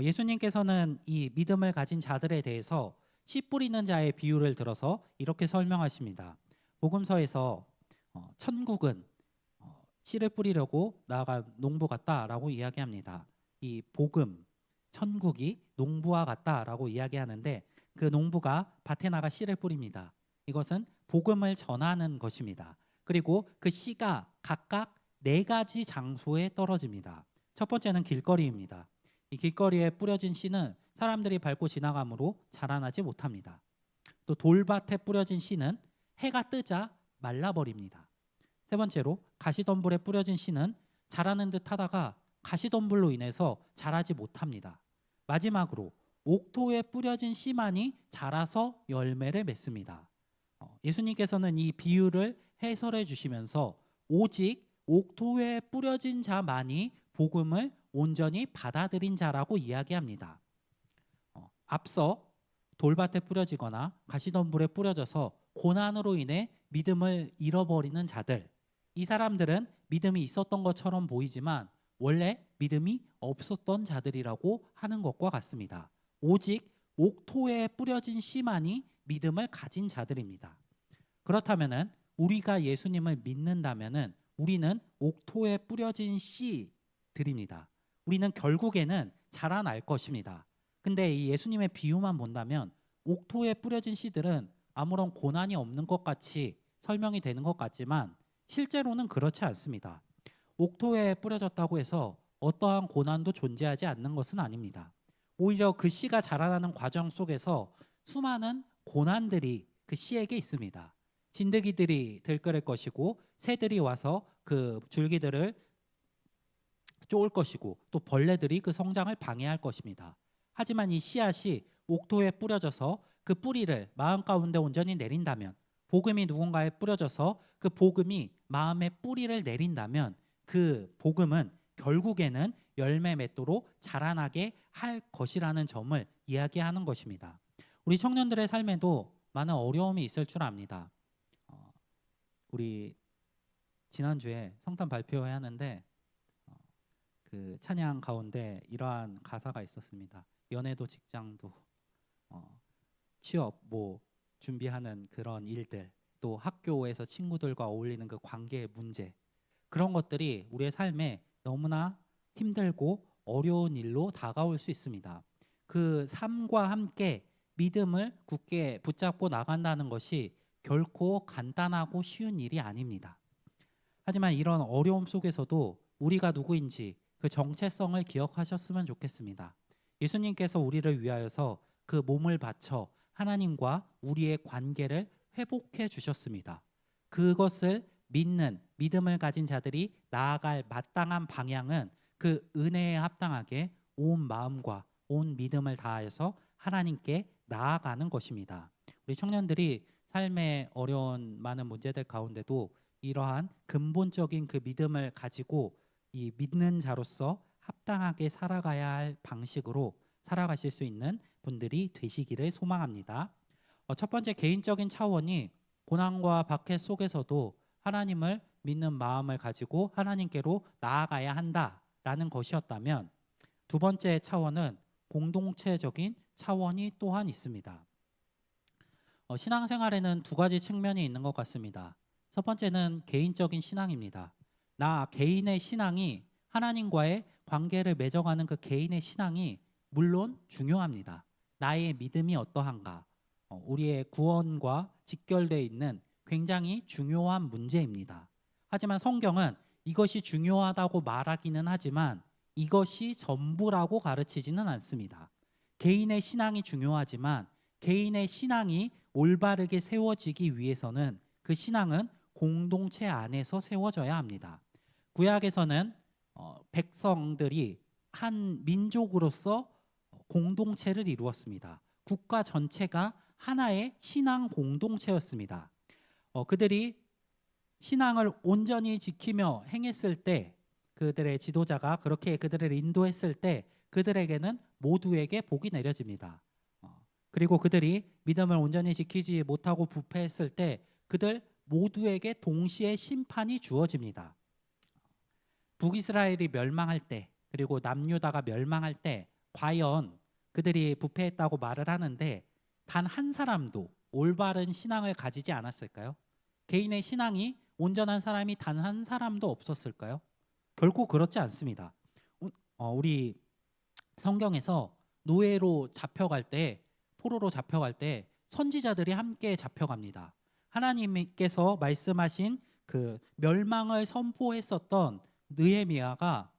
예수님께서는 이 믿음을 가진 자들에 대해서 씨 뿌리는 자의 비유를 들어서 이렇게 설명하십니다. 복음서에서 천국은 씨를 뿌리려고 나아간 농부 같다라고 이야기합니다. 이 복음, 천국이 농부와 같다라고 이야기하는데 그 농부가 밭에 나가 씨를 뿌립니다. 이것은 복음을 전하는 것입니다. 그리고 그 씨가 각각 4가지 장소에 떨어집니다. 첫 번째는 길거리입니다. 이 길거리에 뿌려진 씨는 사람들이 밟고 지나가므로 자라나지 못합니다. 또 돌밭에 뿌려진 씨는 해가 뜨자 말라버립니다. 세 번째로 가시덤불에 뿌려진 씨는 자라는 듯 하다가 가시덤불로 인해서 자라지 못합니다. 마지막으로 옥토에 뿌려진 씨만이 자라서 열매를 맺습니다. 예수님께서는 이 비유를 해설해 주시면서 오직 옥토에 뿌려진 자만이 복음을 온전히 받아들인 자라고 이야기합니다. 앞서 돌밭에 뿌려지거나 가시덤불에 뿌려져서 고난으로 인해 믿음을 잃어버리는 자들, 이 사람들은 믿음이 있었던 것처럼 보이지만 원래 믿음이 없었던 자들이라고 하는 것과 같습니다. 오직 옥토에 뿌려진 씨만이 믿음을 가진 자들입니다. 그렇다면은 우리가 예수님을 믿는다면은 우리는 옥토에 뿌려진 씨들입니다. 우리는 결국에는 자라날 것입니다. 근데 이 예수님의 비유만 본다면 옥토에 뿌려진 씨들은 아무런 고난이 없는 것 같이 설명이 되는 것 같지만 실제로는 그렇지 않습니다. 옥토에 뿌려졌다고 해서 어떠한 고난도 존재하지 않는 것은 아닙니다. 오히려 그 씨가 자라나는 과정 속에서 수많은 고난들이 그 씨에게 있습니다. 진드기들이 들끓을 것이고 새들이 와서 그 줄기들을 쪼을 것이고 또 벌레들이 그 성장을 방해할 것입니다. 하지만 이 씨앗이 옥토에 뿌려져서 그 뿌리를 마음 가운데 온전히 내린다면, 복음이 누군가에 뿌려져서 그 복음이 마음의 뿌리를 내린다면 그 복음은 결국에는 열매 맺도록 자라나게 할 것이라는 점을 이야기하는 것입니다. 우리 청년들의 삶에도 많은 어려움이 있을 줄 압니다. 우리 지난주에 성탄 발표회 하는데 그 찬양 가운데 이러한 가사가 있었습니다. 연애도 직장도 취업 준비하는 그런 일들, 또 학교에서 친구들과 어울리는 그 관계의 문제, 그런 것들이 우리의 삶에 너무나 힘들고 어려운 일로 다가올 수 있습니다. 그 삶과 함께 믿음을 굳게 붙잡고 나간다는 것이 결코 간단하고 쉬운 일이 아닙니다. 하지만 이런 어려움 속에서도 우리가 누구인지 그 정체성을 기억하셨으면 좋겠습니다. 예수님께서 우리를 위하여서 그 몸을 바쳐 하나님과 우리의 관계를 회복해 주셨습니다. 그것을 믿는 믿음을 가진 자들이 나아갈 마땅한 방향은 그 은혜에 합당하게 온 마음과 온 믿음을 다하여서 하나님께 나아가는 것입니다. 우리 청년들이 삶의 어려운 많은 문제들 가운데도 이러한 근본적인 그 믿음을 가지고 이 믿는 자로서 합당하게 살아가야 할 방식으로 살아가실 수 있는 분들이 되시기를 소망합니다. 첫 번째 개인적인 차원이 고난과 박해 속에서도 하나님을 믿는 마음을 가지고 하나님께로 나아가야 한다라는 것이었다면, 두 번째 차원은 공동체적인 차원이 또한 있습니다. 신앙생활에는 2가지 측면이 있는 것 같습니다. 첫 번째는 개인적인 신앙입니다. 나 개인의 신앙이 하나님과의 관계를 맺어가는 그 개인의 신앙이 물론 중요합니다. 나의 믿음이 어떠한가, 우리의 구원과 직결되어 있는 굉장히 중요한 문제입니다. 하지만 성경은 이것이 중요하다고 말하기는 하지만 이것이 전부라고 가르치지는 않습니다. 개인의 신앙이 중요하지만 개인의 신앙이 올바르게 세워지기 위해서는 그 신앙은 공동체 안에서 세워져야 합니다. 구약에서는 백성들이 한 민족으로서 공동체를 이루었습니다. 국가 전체가 하나의 신앙 공동체였습니다. 그들이 신앙을 온전히 지키며 행했을 때, 그들의 지도자가 그렇게 그들을 인도했을 때 그들에게는 모두에게 복이 내려집니다. 그리고 그들이 믿음을 온전히 지키지 못하고 부패했을 때 그들 모두에게 동시에 심판이 주어집니다. 북이스라엘이 멸망할 때, 그리고 남유다가 멸망할 때 과연 그들이 부패했다고 말을 하는데 단 한 사람도 올바른 신앙을 가지지 않았을까요? 개인의 신앙이 온전한 사람이 단 한 사람도 없었을까요? 결코 그렇지 않습니다. 우리 성경에서 노예로 잡혀갈 때, 포로로 잡혀갈 때 선지자들이 함께 잡혀갑니다. 하나님께서 말씀하신 그 멸망을 선포했었던 예레미야가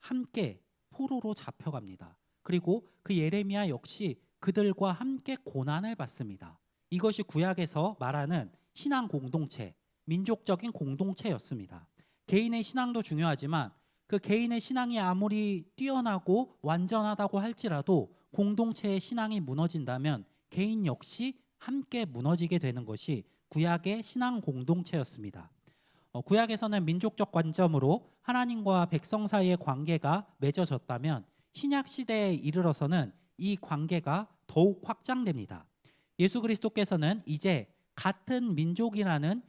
함께 포로로 잡혀갑니다. 그리고 그 예레미야 역시 그들과 함께 고난을 받습니다. 이것이 구약에서 말하는 신앙 공동체, 민족적인 공동체였습니다. 개인의 신앙도 중요하지만 그 개인의 신앙이 아무리 뛰어나고 완전하다고 할지라도 공동체의 신앙이 무너진다면 개인 역시 함께 무너지게 되는 것이 구약의 신앙 공동체였습니다. 구약에서는 민족적 관점으로 하나님과 백성 사이의 관계가 맺어졌다면 신약 시대에 이르러서는 이 관계가 더욱 확장됩니다. 예수 그리스도께서는 이제 같은 민족이라는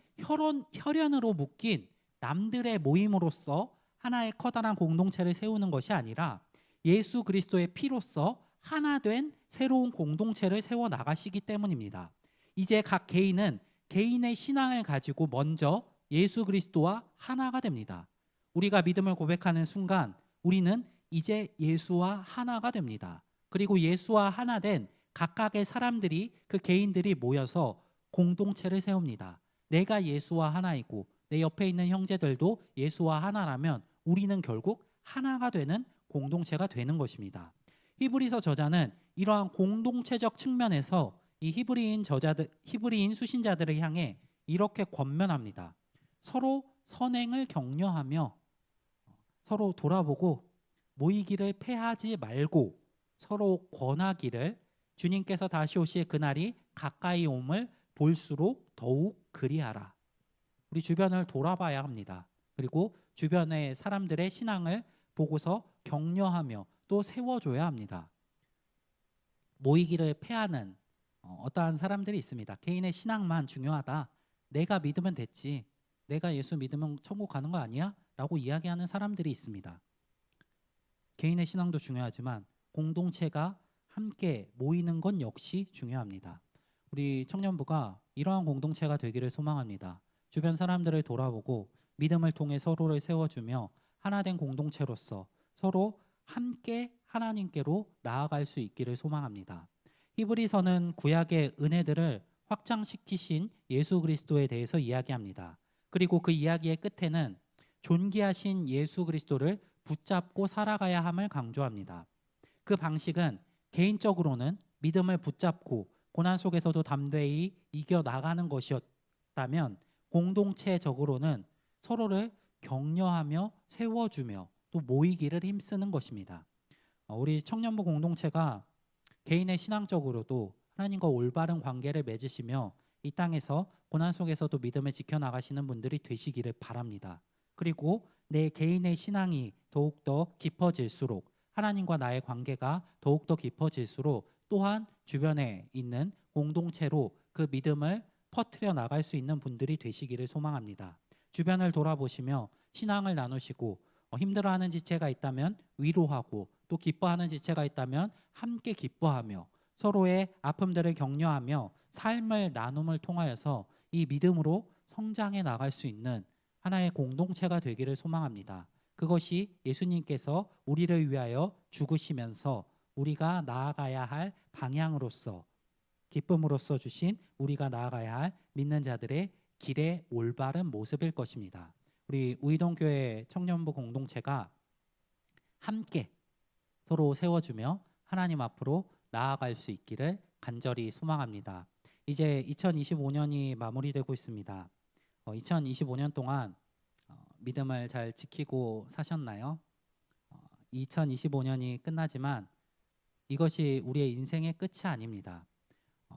혈연으로 묶인 남들의 모임으로서 하나의 커다란 공동체를 세우는 것이 아니라 예수 그리스도의 피로써 하나 된 새로운 공동체를 세워 나가시기 때문입니다. 이제 각 개인은 개인의 신앙을 가지고 먼저 예수 그리스도와 하나가 됩니다. 우리가 믿음을 고백하는 순간 우리는 이제 예수와 하나가 됩니다. 그리고 예수와 하나 된 각각의 사람들이, 그 개인들이 모여서 공동체를 세웁니다. 내가 예수와 하나이고 내 옆에 있는 형제들도 예수와 하나라면 우리는 결국 하나가 되는 공동체가 되는 것입니다. 히브리서 저자는 이러한 공동체적 측면에서 이 히브리인 수신자들을 향해 이렇게 권면합니다. 서로 선행을 격려하며 서로 돌아보고 모이기를 패하지 말고 서로 권하기를, 주님께서 다시 오실 그날이 가까이 옴을 볼수록 더욱 그리하라. 우리 주변을 돌아봐야 합니다. 그리고 주변의 사람들의 신앙을 보고서 격려하며 또 세워줘야 합니다. 모이기를 패하는 어떠한 사람들이 있습니다. 개인의 신앙만 중요하다. 내가 믿으면 됐지. 내가 예수 믿으면 천국 가는 거 아니야? 라고 이야기하는 사람들이 있습니다. 개인의 신앙도 중요하지만 공동체가 함께 모이는 건 역시 중요합니다. 우리 청년부가 이러한 공동체가 되기를 소망합니다. 주변 사람들을 돌아보고 믿음을 통해 서로를 세워주며 하나된 공동체로서 서로 함께 하나님께로 나아갈 수 있기를 소망합니다. 히브리서는 구약의 은혜들을 확장시키신 예수 그리스도에 대해서 이야기합니다. 그리고 그 이야기의 끝에는 존귀하신 예수 그리스도를 붙잡고 살아가야 함을 강조합니다. 그 방식은 개인적으로는 믿음을 붙잡고 고난 속에서도 담대히 이겨나가는 것이었다면 공동체적으로는 서로를 격려하며 세워주며 또 모이기를 힘쓰는 것입니다. 우리 청년부 공동체가 개인의 신앙적으로도 하나님과 올바른 관계를 맺으시며 이 땅에서 고난 속에서도 믿음을 지켜나가시는 분들이 되시기를 바랍니다. 그리고 내 개인의 신앙이 더욱더 깊어질수록, 하나님과 나의 관계가 더욱더 깊어질수록 또한 주변에 있는 공동체로 그 믿음을 퍼뜨려 나갈 수 있는 분들이 되시기를 소망합니다. 주변을 돌아보시며 신앙을 나누시고 힘들어하는 지체가 있다면 위로하고 또 기뻐하는 지체가 있다면 함께 기뻐하며 서로의 아픔들을 격려하며 삶을 나눔을 통하여서 이 믿음으로 성장해 나갈 수 있는 하나의 공동체가 되기를 소망합니다. 그것이 예수님께서 우리를 위하여 죽으시면서 우리가 나아가야 할 방향으로서, 기쁨으로써 주신 우리가 나아가야 할 믿는 자들의 길의 올바른 모습일 것입니다. 우리 우이동교회 청년부 공동체가 함께 서로 세워주며 하나님 앞으로 나아갈 수 있기를 간절히 소망합니다. 이제 2025년이 마무리되고 있습니다. 2025년 동안 믿음을 잘 지키고 사셨나요? 2025년이 끝나지만 이것이 우리의 인생의 끝이 아닙니다.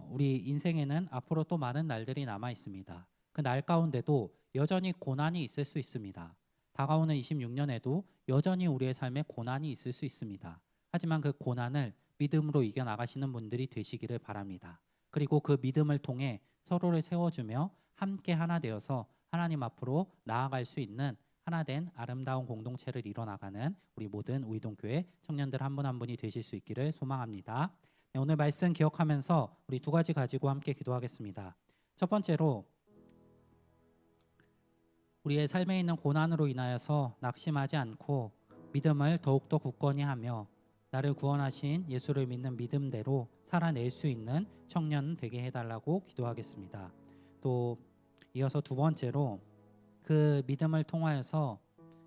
우리 인생에는 앞으로 또 많은 날들이 남아 있습니다. 그 날 가운데도 여전히 고난이 있을 수 있습니다. 다가오는 26년에도 여전히 우리의 삶에 고난이 있을 수 있습니다. 하지만 그 고난을 믿음으로 이겨나가시는 분들이 되시기를 바랍니다. 그리고 그 믿음을 통해 서로를 세워주며 함께 하나 되어서 하나님 앞으로 나아갈 수 있는 하나된 아름다운 공동체를 이뤄나가는 우리 모든 우이동교회 청년들 한 분 한 분이 되실 수 있기를 소망합니다. 네, 오늘 말씀 기억하면서 우리 두 가지 가지고 함께 기도하겠습니다. 첫 번째로 우리의 삶에 있는 고난으로 인하여서 낙심하지 않고 믿음을 더욱더 굳건히 하며 나를 구원하신 예수를 믿는 믿음대로 살아낼 수 있는 청년 되게 해달라고 기도하겠습니다. 또 이어서 두 번째로 그 믿음을 통하여서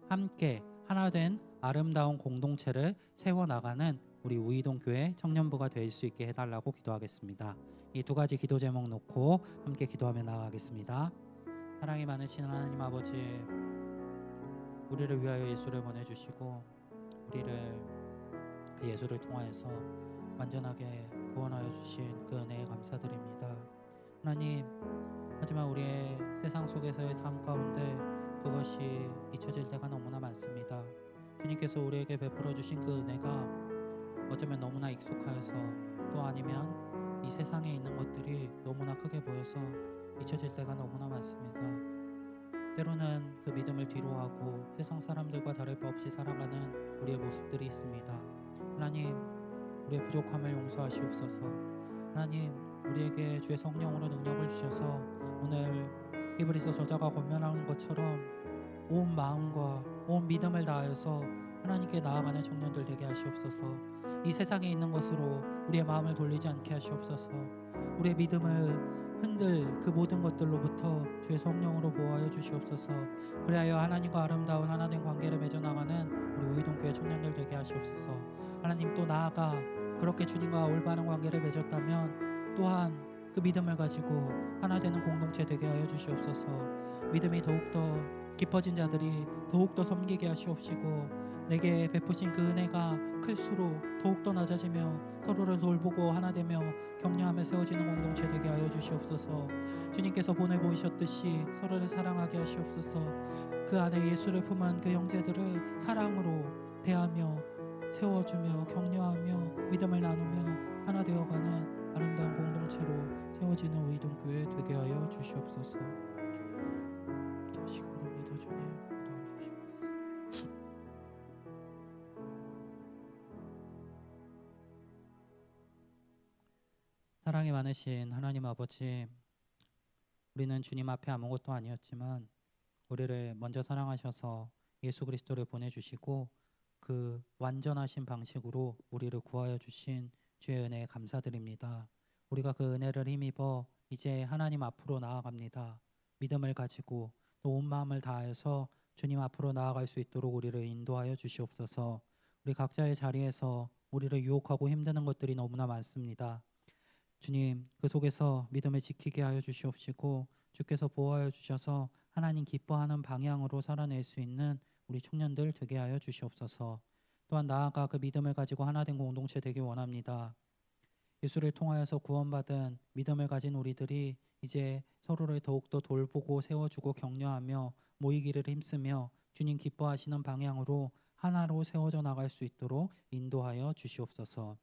함께 하나된 아름다운 공동체를 세워나가는 우리 우이동교회 청년부가 될 수 있게 해달라고 기도하겠습니다. 이 두 가지 기도 제목 놓고 함께 기도하며 나아가겠습니다. 사랑이 많으신 하나님 아버지, 우리를 위하여 예수를 보내주시고 우리를 그 예수를 통하여서 완전하게 구원하여 주신 그 은혜에 감사드립니다. 하나님, 하지만 우리의 세상 속에서의 삶 가운데 그것이 잊혀질 때가 너무나 많습니다. 주님께서 우리에게 베풀어 주신 그 은혜가 어쩌면 너무나 익숙하여서 또 아니면 이 세상에 있는 것들이 너무나 크게 보여서 잊혀질 때가 너무나 많습니다. 때로는 그 믿음을 뒤로하고 세상 사람들과 다를 바 없이 살아가는 우리의 모습들이 있습니다. 하나님, 우리의 부족함을 용서하시옵소서. 하나님, 우리에게 주의 성령으로 능력을 주셔서 오늘 히브리서 저자가 권면하는 것처럼 온 마음과 온 믿음을 다하여서 하나님께 나아가는 청년들 되게 하시옵소서. 이 세상에 있는 것으로 우리의 마음을 돌리지 않게 하시옵소서. 우리의 믿음을 흔들 그 모든 것들로부터 주의 성령으로 보호하여 주시옵소서. 그리하여 하나님과 아름다운 하나된 관계를 맺어나가는 우리 우이동교회 청년들 되게 하시옵소서. 하나님, 또 나아가 그렇게 주님과 올바른 관계를 맺었다면 또한 그 믿음을 가지고 하나 되는 공동체 되게 하여 주시옵소서. 믿음이 더욱더 깊어진 자들이 더욱더 섬기게 하시옵시고 내게 베푸신 그 은혜가 클수록 더욱더 낮아지며 서로를 돌보고 하나 되며 격려하며 세워지는 공동체 되게 하여 주시옵소서. 주님께서 보내보이셨듯이 서로를 사랑하게 하시옵소서. 그 안에 예수를 품은 그 형제들을 사랑으로 대하며 세워주며 격려하며 믿음을 나누며 하나 되어가는 아름다운 공동체로 세워지는 우이동교회 되게 하여 주시옵소서. 다시 부릅니다. 주님, 도와주시옵소서. 사랑이 많으신 하나님 아버지, 우리는 주님 앞에 아무것도 아니었지만 우리를 먼저 사랑하셔서 예수 그리스도를 보내주시고 그 완전하신 방식으로 우리를 구하여 주신 주의 은혜에 감사드립니다. 우리가 그 은혜를 힘입어 이제 하나님 앞으로 나아갑니다. 믿음을 가지고 또 온 마음을 다하여서 주님 앞으로 나아갈 수 있도록 우리를 인도하여 주시옵소서. 우리 각자의 자리에서 우리를 유혹하고 힘드는 것들이 너무나 많습니다. 주님, 그 속에서 믿음을 지키게 하여 주시옵시고 주께서 보호하여 주셔서 하나님 기뻐하는 방향으로 살아낼 수 있는 우리 청년들 되게 하여 주시옵소서. 또한 나아가 그 믿음을 가지고 하나된 공동체 되길 원합니다. 예수를 통하여서 구원받은 믿음을 가진 우리들이 이제 서로를 더욱더 돌보고 세워주고 격려하며 모이기를 힘쓰며 주님 기뻐하시는 방향으로 하나로 세워져 나갈 수 있도록 인도하여 주시옵소서.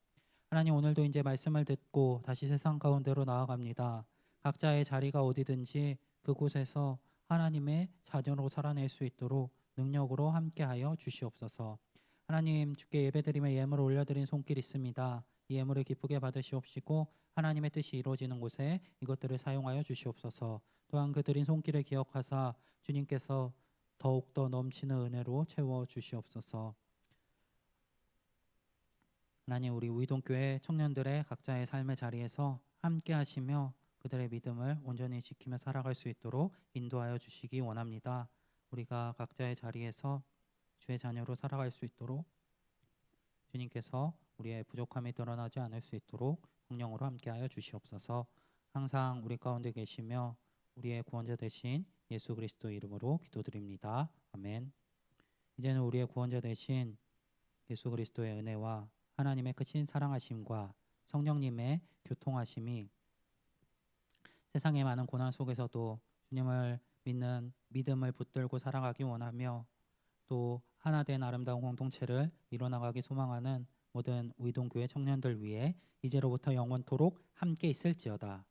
하나님, 오늘도 이제 말씀을 듣고 다시 세상 가운데로 나아갑니다. 각자의 자리가 어디든지 그곳에서 하나님의 자녀로 살아낼 수 있도록 능력으로 함께하여 주시옵소서. 하나님, 주께 예배드리며 예물을 올려드린 손길 있습니다. 이 예물을 기쁘게 받으시옵시고 하나님의 뜻이 이루어지는 곳에 이것들을 사용하여 주시옵소서. 또한 그 드린 손길을 기억하사 주님께서 더욱더 넘치는 은혜로 채워 주시옵소서. 하나님, 우리 우이동교회 청년들의 각자의 삶의 자리에서 함께 하시며 그들의 믿음을 온전히 지키며 살아갈 수 있도록 인도하여 주시기 원합니다. 우리가 각자의 자리에서 주의 자녀로 살아갈 수 있도록 주님께서 우리의 부족함이 드러나지 않을 수 있도록 성령으로 함께하여 주시옵소서. 항상 우리 가운데 계시며 우리의 구원자 되신 예수 그리스도 이름으로 기도드립니다. 아멘. 이제는 우리의 구원자 되신 예수 그리스도의 은혜와 하나님의 크신 사랑하심과 성령님의 교통하심이 세상의 많은 고난 속에서도 주님을 믿는 믿음을 붙들고 살아가기 원하며 또 하나 된 아름다운 공동체를 이뤄나가기 소망하는 모든 우이동교회 청년들 위해 이제로부터 영원토록 함께 있을지어다.